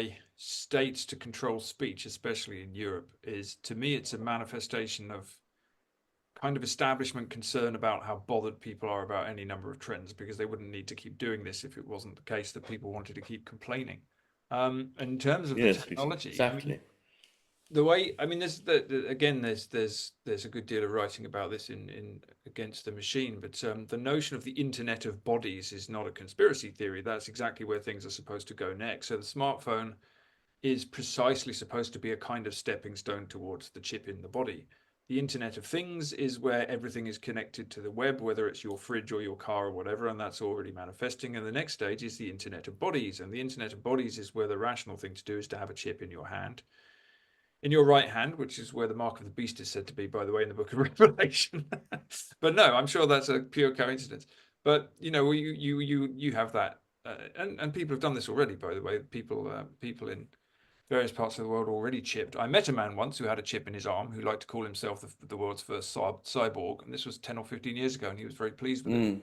by states to control speech, especially in Europe, is, to me, it's a manifestation of kind of establishment concern about how bothered people are about any number of trends, because they wouldn't need to keep doing this if it wasn't the case that people wanted to keep complaining. In terms of the Yes, technology, I mean, exactly. the way, I mean, again, there's a good deal of writing about this in Against the Machine, but the notion of the Internet of Bodies is not a conspiracy theory. That's exactly where things are supposed to go next. So the smartphone is precisely supposed to be a kind of stepping stone towards the chip in the body. The Internet of Things is where everything is connected to the web, whether it's your fridge or your car or whatever, and that's already manifesting. And the next stage is the Internet of Bodies. And the Internet of Bodies is where the rational thing to do is to have a chip in your hand, in your right hand, which is where the mark of the beast is said to be, by the way, in the book of Revelation. But no, I'm sure that's a pure coincidence. But you have that, and people have done this already, by the way. People in various parts of the world already chipped. I met a man once who had a chip in his arm who liked to call himself the world's first cyborg, and this was 10 or 15 years ago, and he was very pleased with it.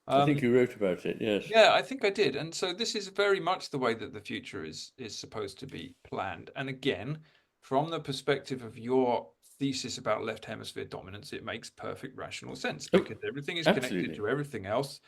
I think you wrote about it, yes. Yeah, I think I did. And so this is very much the way that the future is supposed to be planned. And again, from the perspective of your thesis about left hemisphere dominance, it makes perfect rational sense, Oh, because everything is connected absolutely. to everything else.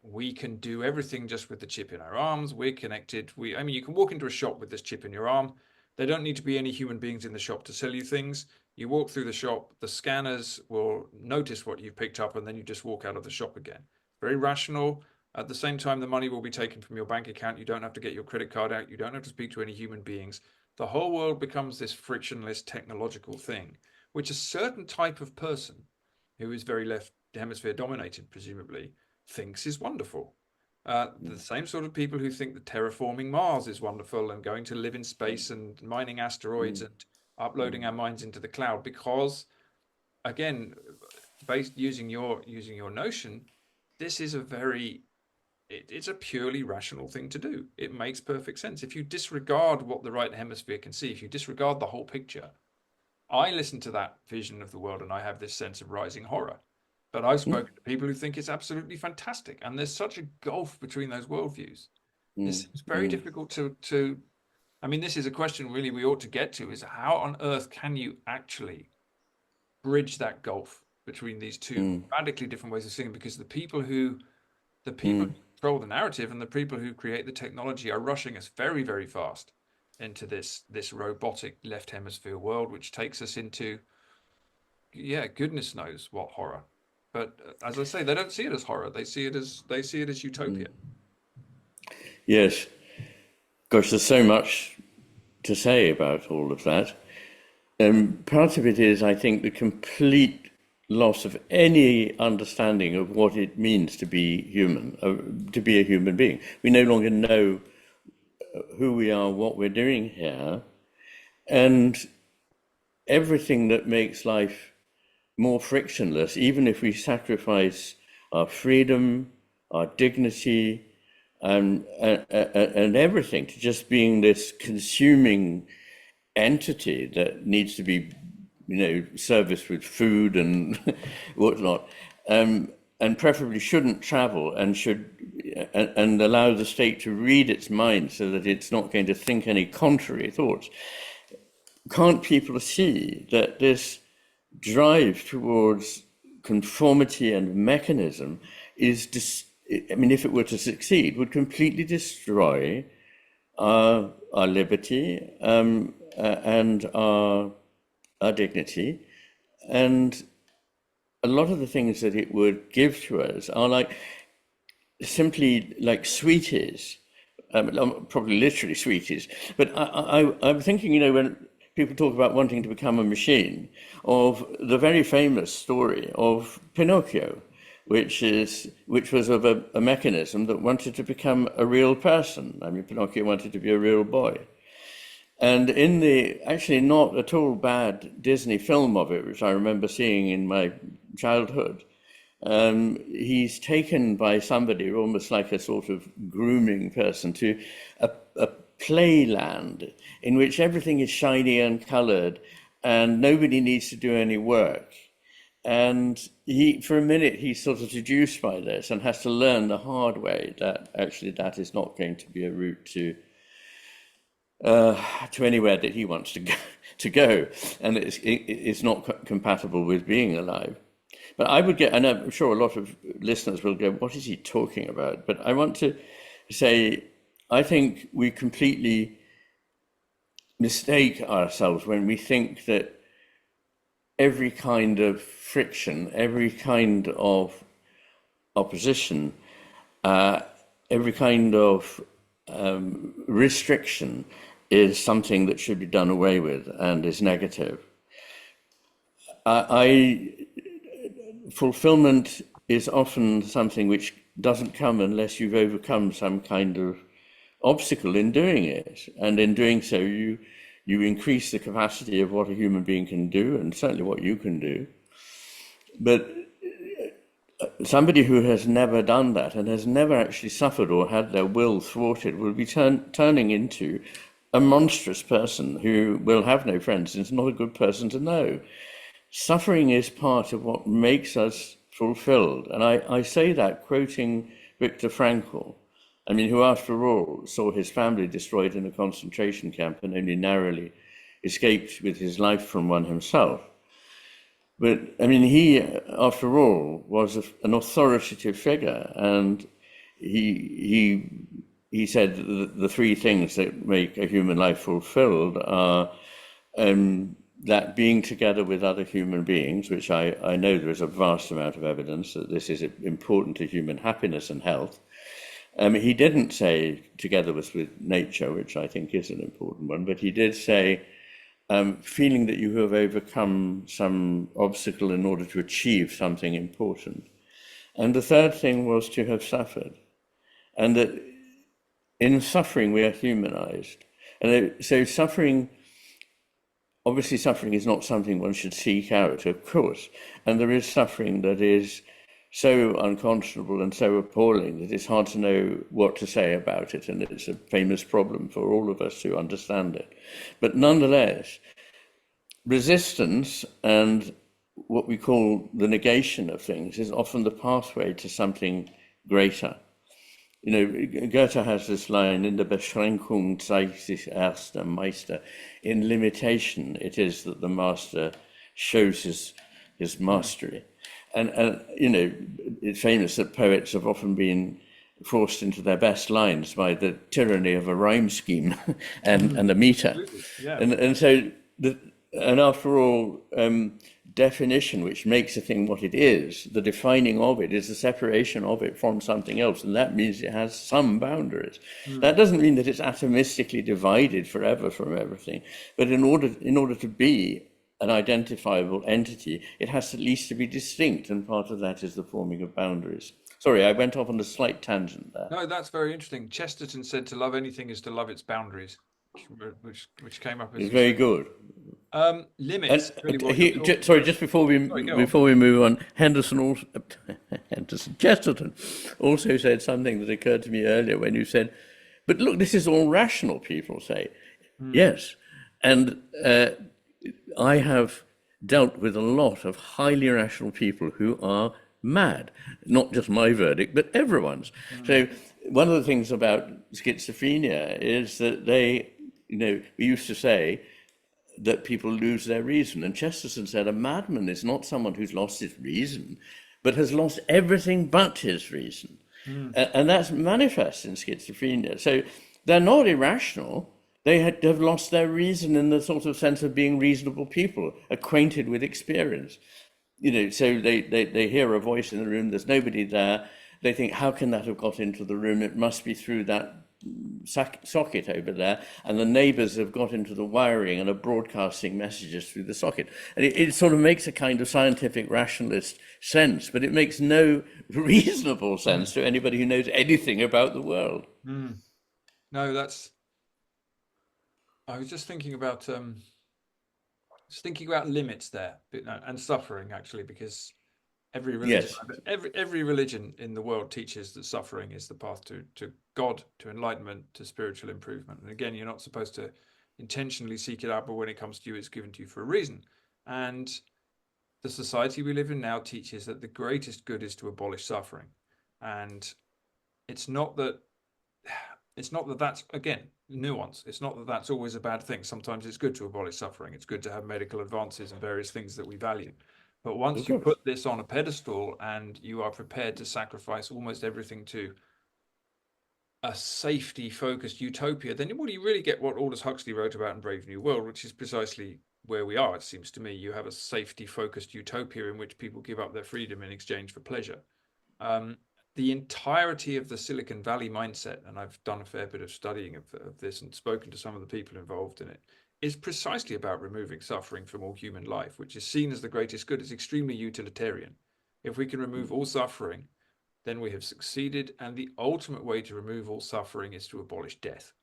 We can do everything just with the chip in our arms. We're connected. I mean, you can walk into a shop with this chip in your arm. There don't need to be any human beings in the shop to sell you things. You walk through the shop, the scanners will notice what you've picked up, and then you just walk out of the shop again. Very rational. At the same time, the money will be taken from your bank account. You don't have to get your credit card out. You don't have to speak to any human beings. The whole world becomes this frictionless technological thing, which a certain type of person, who is very left hemisphere dominated, presumably, thinks is wonderful. The same sort of people who think that terraforming Mars is wonderful and going to live in space and mining asteroids and uploading our minds into the cloud, because, again, based using your notion, this is it's a purely rational thing to do. It makes perfect sense. If you disregard what the right hemisphere can see, if you disregard the whole picture, I listen to that vision of the world and I have this sense of rising horror. But I've spoken to people who think it's absolutely fantastic. And there's such a gulf between those worldviews. It seems very difficult to, I mean, this is a question really we ought to get to, is how on earth can you actually bridge that gulf between these two radically different ways of seeing? Because the people who control the narrative and the people who create the technology are rushing us very, very fast into this robotic left hemisphere world, which takes us into, yeah, goodness knows what horror. But as I say, they don't see it as horror. They see it as utopia. Yes. Gosh, there's so much to say about all of that. Part of it is, I think, the complete loss of any understanding of what it means to be human, to be a human being. We no longer know who we are, what we're doing here, and everything that makes life more frictionless, even if we sacrifice our freedom, our dignity, and everything to just being this consuming entity that needs to be, serviced with food and whatnot, and preferably shouldn't travel and and allow the state to read its mind so that it's not going to think any contrary thoughts. Can't people see that this drive towards conformity and mechanism I mean, if it were to succeed, would completely destroy our liberty, and our dignity, and a lot of the things that it would give to us are simply like sweeties, probably literally sweeties. But I'm thinking, when people talk about wanting to become a machine, of the very famous story of Pinocchio, which was of a mechanism that wanted to become a real person. I mean, Pinocchio wanted to be a real boy. And in the actually not at all bad Disney film of it, which I remember seeing in my childhood, he's taken by somebody almost like a sort of grooming person to a playland in which everything is shiny and colored and nobody needs to do any work. And for a minute, he's sort of seduced by this and has to learn the hard way that actually that is not going to be a route to anywhere that he wants to go, and it's not compatible with being alive. But I would get, and I'm sure a lot of listeners will go, "What is he talking about?" But I want to say, I think we completely mistake ourselves when we think that every kind of friction, every kind of opposition, every kind of restriction is something that should be done away with and is negative. Fulfillment is often something which doesn't come unless you've overcome some kind of obstacle in doing it. And in doing so, you increase the capacity of what a human being can do, and certainly what you can do. But somebody who has never done that and has never actually suffered or had their will thwarted will be turning into a monstrous person who will have no friends and is not a good person to know. Suffering is part of what makes us fulfilled. And I say that quoting Viktor Frankl, I mean, who after all saw his family destroyed in a concentration camp and only narrowly escaped with his life from one himself. But I mean, he, after all, was an authoritative figure, and he said the three things that make a human life fulfilled are that being together with other human beings, which I know there is a vast amount of evidence that this is important to human happiness and health. He didn't say together with nature, which I think is an important one, but he did say feeling that you have overcome some obstacle in order to achieve something important. And the third thing was to have suffered. And that in suffering we are humanized. And so suffering, obviously suffering is not something one should seek out, of course. And there is suffering that is so unconscionable and so appalling that it's hard to know what to say about it, and it's a famous problem for all of us to understand it. But nonetheless, resistance and what we call the negation of things is often the pathway to something greater. You know, Goethe has this line, in der Beschränkung zeigt sich erst der Meister. In limitation, it is that the master shows his mastery. And you know, it's famous that poets have often been forced into their best lines by the tyranny of a rhyme scheme and a meter. Yeah. And so, and after all, definition, which makes a thing what it is, the defining of it is the separation of it from something else, and that means it has some boundaries. That doesn't mean that it's atomistically divided forever from everything, but in order to be an identifiable entity, it has at least to be distinct, and part of that is the forming of boundaries. Sorry, I went off on a slight tangent there. No, that's very interesting. Chesterton said to love anything is to love its boundaries, which came up as It's very good. Limits. And Really sorry, just before we move on, Chesterton also said something that occurred to me earlier when you said, "But look, this is all rational." People say, yes, and I have dealt with a lot of highly rational people who are mad. Not just my verdict, but everyone's. So one of the things about schizophrenia is that they, you know, we used to say that people lose their reason. And Chesterton said a madman is not someone who's lost his reason, but has lost everything but his reason. And that's manifest in schizophrenia. So they're not irrational. They have lost their reason in the sort of sense of being reasonable people, acquainted with experience. You know, so they hear a voice in the room, there's nobody there. They think, how can that have got into the room? It must be through that socket over there, and the neighbors have got into the wiring and are broadcasting messages through the socket. And it sort of makes a kind of scientific rationalist sense, but it makes no reasonable sense to anybody who knows anything about the world. No, that's. I was just thinking about limits there, and suffering actually, because every religion, every religion in the world teaches that suffering is the path to God, to enlightenment, to spiritual improvement. And again, you're not supposed to intentionally seek it out, but when it comes to you, it's given to you for a reason. And the society we live in now teaches that the greatest good is to abolish suffering. And it's not that that's, again, nuance. It's not that that's always a bad thing. Sometimes it's good to abolish suffering. It's good to have medical advances and various things that we value. But Of once you course. put this on a pedestal and you are prepared to sacrifice almost everything to a safety focused utopia, then what do you really get what Aldous Huxley wrote about in Brave New World, which is precisely where we are, it seems to me. You have a safety focused utopia in which people give up their freedom in exchange for pleasure. Um, the entirety of the Silicon Valley mindset, and I've done a fair bit of studying of this and spoken to some of the people involved in it, is precisely about removing suffering from all human life, which is seen as the greatest good. It's extremely utilitarian. If we can remove all suffering, then we have succeeded. And the ultimate way to remove all suffering is to abolish death,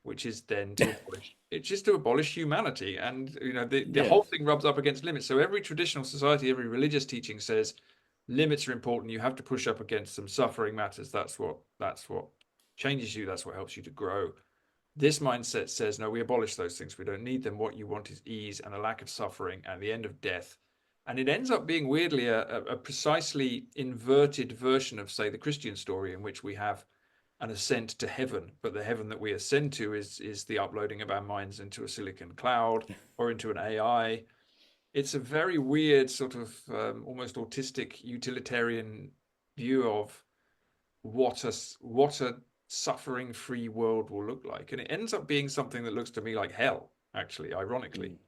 which is then to abolish it's just to abolish humanity. And the whole Yes. thing rubs up against limits. So every traditional society, every religious teaching says limits are important. You have to push up against them. Suffering matters. That's what changes you. That's what helps you to grow. This mindset says, no, we abolish those things. We don't need them. What you want is ease and a lack of suffering and the end of death. And it ends up being weirdly a precisely inverted version of, say, the Christian story, in which we have an ascent to heaven, but the heaven that we ascend to is the uploading of our minds into a silicon cloud or into an AI. It's a very weird sort of almost autistic utilitarian view of what a suffering free world will look like, and it ends up being something that looks to me like hell. Actually, ironically,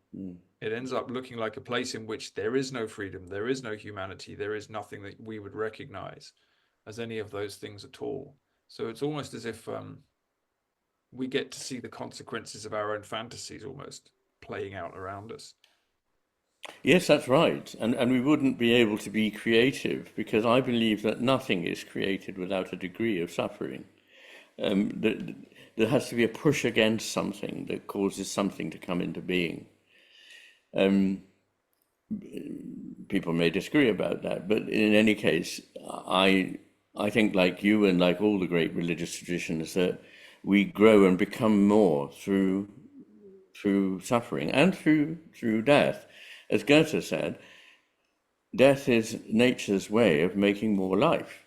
it ends up looking like a place in which there is no freedom, there is no humanity, there is nothing that we would recognize as any of those things at all. So it's almost as if we get to see the consequences of our own fantasies almost playing out around us. Yes, that's right. And we wouldn't be able to be creative because I believe that nothing is created without a degree of suffering. There has to be a push against something that causes something to come into being. People may disagree about that, but in any case, I think, like you and like all the great religious traditions, that we grow and become more through suffering and through death. As Goethe said, death is nature's way of making more life.